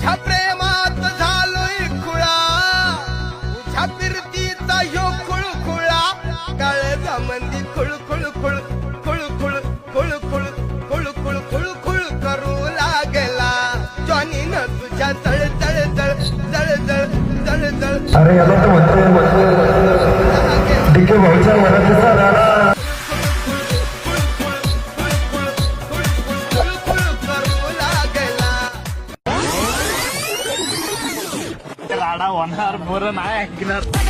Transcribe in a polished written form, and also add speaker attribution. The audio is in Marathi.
Speaker 1: तुझ्या प्रेमात झालोय खुळा, तुझ्या फिरतीचा ह्यो खुळखुळा, काळजामंदी खुळखुळ खुळ खुळखुळ खुळखुळ खुळखुळ खुळखुळ करू लागला. जॉनीनं तुझ्या तळतळ तळतळ तळतळ
Speaker 2: अरे याला तर म्हणते डीके भाऊच्या मराठीचा राणा
Speaker 3: राडा होणार, बरं नाही ऐकणार.